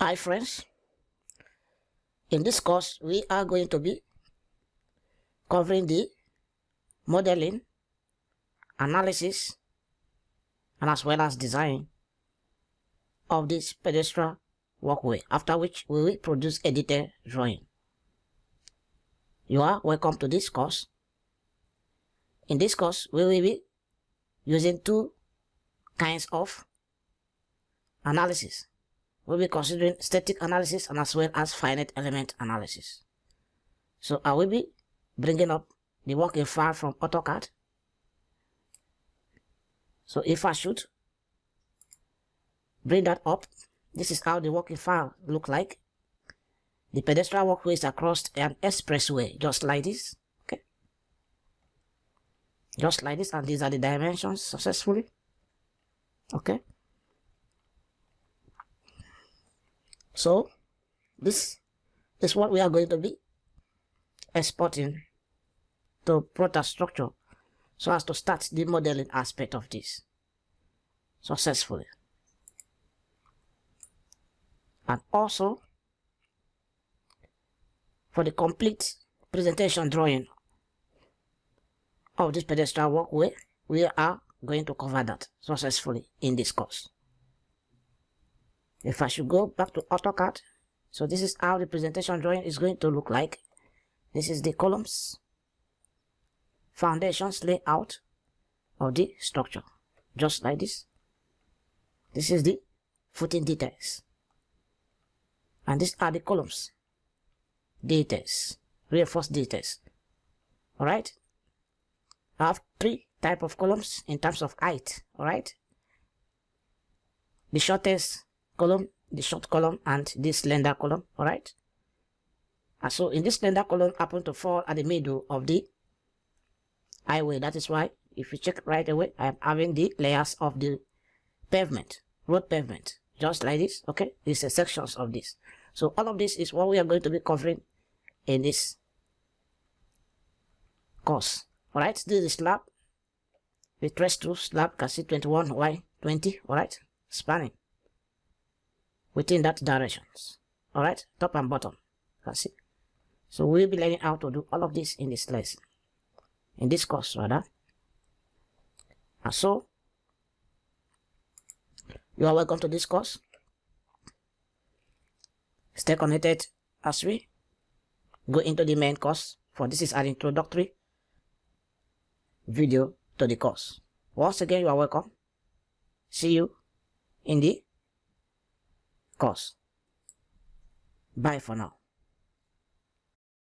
Hi friends, in this course we are going to be covering the modeling, analysis, and as well as design of this pedestrian walkway, after which we will produce a detailed drawing. You are welcome to this course. In this course we will be using two kinds of analysis. We'll be considering static analysis and as well as finite element analysis. So I will be bringing up the working file from AutoCAD. So if I should bring that up, this is how the working file look like. The pedestrian walkway is across an expressway, just like this. Okay, just like this, and these are the dimensions successfully. Okay, so this is what we are going to be exporting to Protastructure so as to start the modeling aspect of this successfully. And also for the complete presentation drawing of this pedestrian walkway, we are going to cover that successfully in this course. If I should go back to AutoCAD, so this is how the presentation drawing is going to look like. This is the columns, foundations layout of the structure, just like this. This is the footing details, and these are the columns details, reinforced details. All right, I have three type of columns in terms of height. All right, the shortest column, the short column, and this slender column. All right, and so in this slender column happen to fall at the middle of the highway. That is why if you check right away, I am having the layers of the pavement, road pavement, just like this. Okay, these are sections of this. So all of this is what we are going to be covering in this course. All right, this is the slab. We trace through slab, can see 21 y 20. All right, spanning within that directions. All right, top and bottom, can see. So we'll be learning how to do all of this in this lesson, in this course rather. And so you are welcome to this course. Stay connected as we go into the main course, for this is an introductory video to the course. Once again, you are welcome. See you in the course. Bye for now.